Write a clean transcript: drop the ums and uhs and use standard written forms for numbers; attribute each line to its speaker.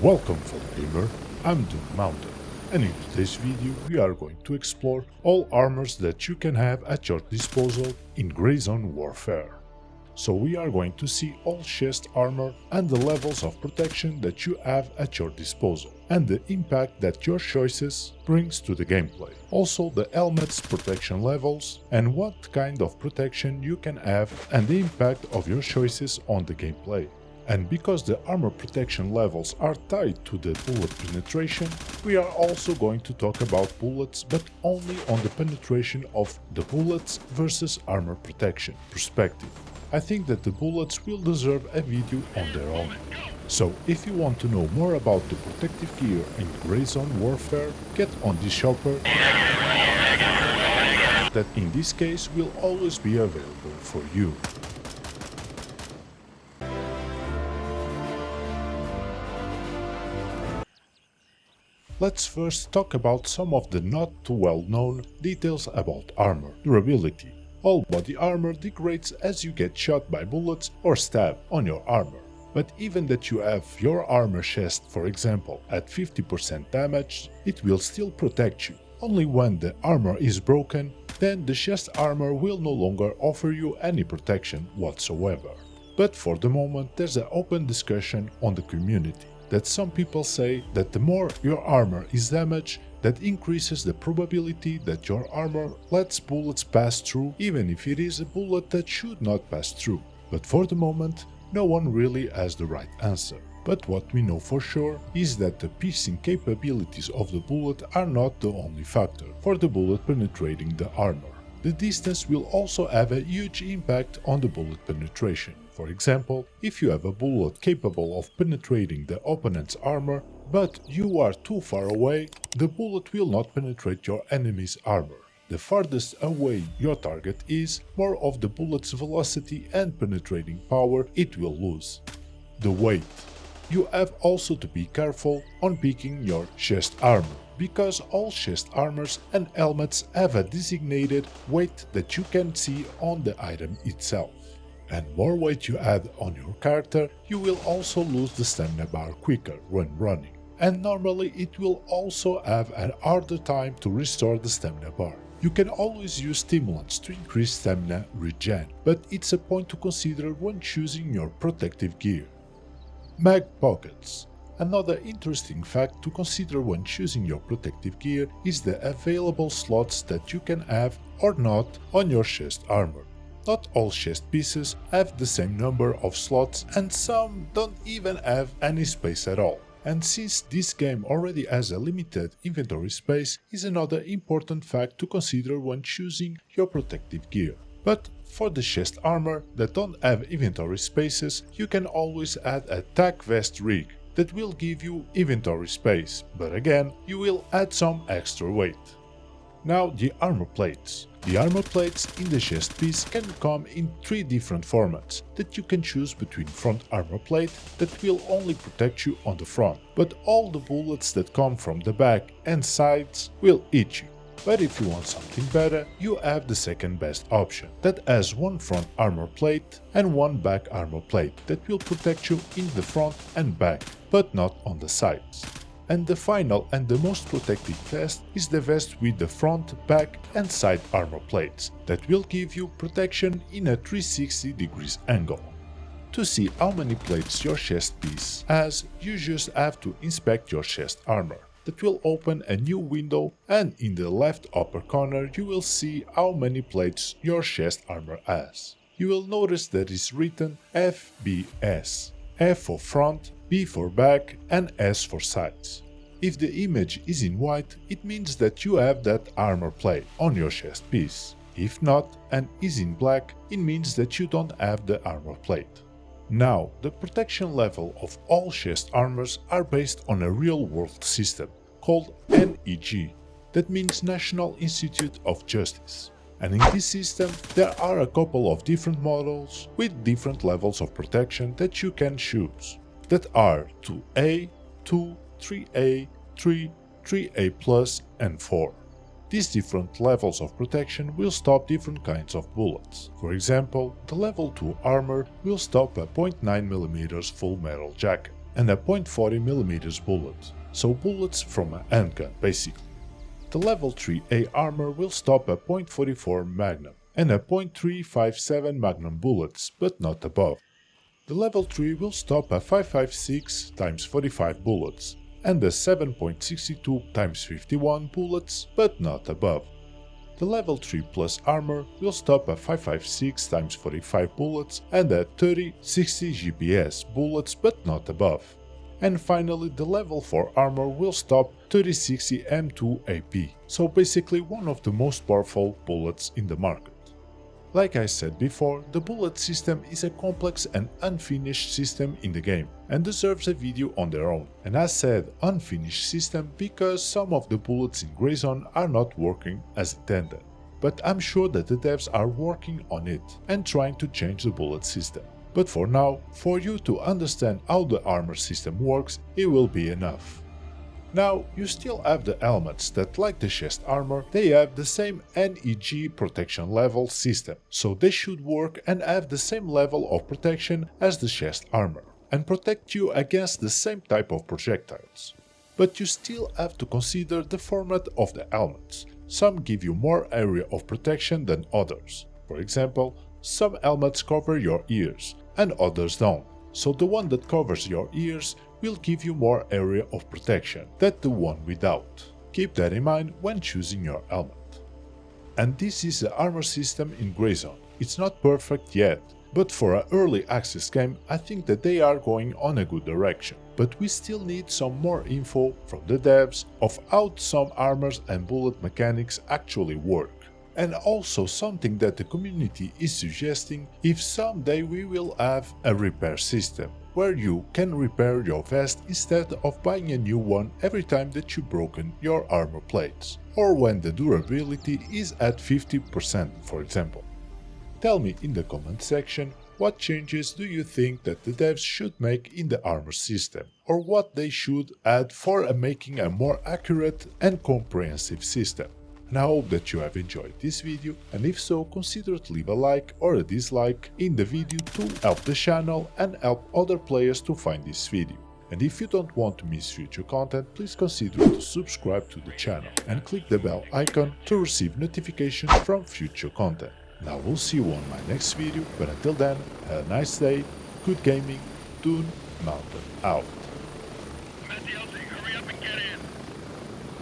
Speaker 1: Welcome fellow gamer, I'm Doom Mountain, and in today's video we are going to explore all armors that you can have at your disposal in grayzone warfare. So we are going to see all chest armor and the levels of protection that you have at your disposal, and the impact that your choices brings to the gameplay. Also the helmet's protection levels and what kind of protection you can have and the impact of your choices on the gameplay. And because the armor protection levels are tied to the bullet penetration, we are also going to talk about bullets, but only on the penetration of the bullets versus armor protection perspective. I think that the bullets will deserve a video on their own. So if you want to know more about the protective gear in grayzone warfare, get on this shopper that in this case will always be available for you. Let's first talk about some of the not too well known details about armor. Durability. All body armor degrades as you get shot by bullets or stab on your armor. But even that you have your armor chest, for example, at 50% damage, it will still protect you. Only when the armor is broken, then the chest armor will no longer offer you any protection whatsoever. But for the moment there's an open discussion on the community, that some people say that the more your armor is damaged, that increases the probability that your armor lets bullets pass through, even if it is a bullet that should not pass through. But for the moment, no one really has the right answer. But what we know for sure is that the piercing capabilities of the bullet are not the only factor for the bullet penetrating the armor. The distance will also have a huge impact on the bullet penetration. For example, if you have a bullet capable of penetrating the opponent's armor, but you are too far away, the bullet will not penetrate your enemy's armor. The farthest away your target is, more of the bullet's velocity and penetrating power it will lose. The weight. You have also to be careful on picking your chest armor, because all chest armors and helmets have a designated weight that you can see on the item itself. And more weight you add on your character, you will also lose the stamina bar quicker when running. And normally it will also have a harder time to restore the stamina bar. You can always use stimulants to increase stamina regen, but it's a point to consider when choosing your protective gear. Mag pockets. Another interesting fact to consider when choosing your protective gear is the available slots that you can have or not on your chest armor. Not all chest pieces have the same number of slots, and some don't even have any space at all. And since this game already has a limited inventory space, is another important fact to consider when choosing your protective gear. But for the chest armor that don't have inventory spaces, you can always add a tack vest rig that will give you inventory space, but again, you will add some extra weight. Now the armor plates. The armor plates in the chest piece can come in 3 different formats that you can choose between: front armor plate that will only protect you on the front, but all the bullets that come from the back and sides will hit you. But if you want something better, you have the second best option, that has one front armor plate and one back armor plate that will protect you in the front and back, but not on the sides. And the final and the most protective vest is the vest with the front, back and side armor plates that will give you protection in a 360 degrees angle. To see how many plates your chest piece has, you just have to inspect your chest armor. That will open a new window, and in the left upper corner you will see how many plates your chest armor has. You will notice that is written FBS. F for front, B for back and S for sides. If the image is in white, it means that you have that armor plate on your chest piece. If not and is in black, it means that you don't have the armor plate. Now, the protection level of all chest armors are based on a real-world system called NIJ, that means National Institute of Justice. And in this system, there are a couple of different models with different levels of protection that you can choose, that are 2A, 2, 3A, 3, 3A+, and 4. These different levels of protection will stop different kinds of bullets. For example, the level 2 armor will stop a .9mm full metal jacket. and a .40mm bullet, so bullets from a handgun basically. The level 3A armor will stop a .44 Magnum and a .357 Magnum bullets, but not above. The level 3 will stop a 5.56 x 45 bullets and a 7.62 x 51 bullets, but not above. The level 3 plus armor will stop a 5.56 x 45 bullets and a 30-60 GPS bullets, but not above. And finally, the level 4 armor will stop 30-60 M2 AP, so basically one of the most powerful bullets in the market. Like I said before, the bullet system is a complex and unfinished system in the game and deserves a video on their own. And I said unfinished system because some of the bullets in grayzone are not working as intended. But I'm sure that the devs are working on it and trying to change the bullet system. But for now, for you to understand how the armor system works, it will be enough. Now, you still have the helmets that, like the chest armor, they have the same NIJ protection level system, so they should work and have the same level of protection as the chest armor, and protect you against the same type of projectiles. But you still have to consider the format of the helmets. Some give you more area of protection than others. For example, some helmets cover your ears, and others don't, so the one that covers your ears will give you more area of protection than the one without. Keep that in mind when choosing your helmet. And this is the armor system in grayzone. It's not perfect yet, but for an early access game I think that they are going on a good direction. But we still need some more info from the devs of how some armors and bullet mechanics actually work. And also something that the community is suggesting, if someday we will have a repair system, where you can repair your vest instead of buying a new one every time that you've broken your armor plates, or when the durability is at 50%, for example. Tell me in the comment section what changes do you think that the devs should make in the armor system, or what they should add for making a more accurate and comprehensive system. And I hope that you have enjoyed this video, and if so, consider to leave a like or a dislike in the video to help the channel and help other players to find this video. And if you don't want to miss future content, please consider to subscribe to the channel and click the bell icon to receive notifications from future content. Now we'll see you on my next video, but until then, have a nice day, good gaming, Toon Mountain out.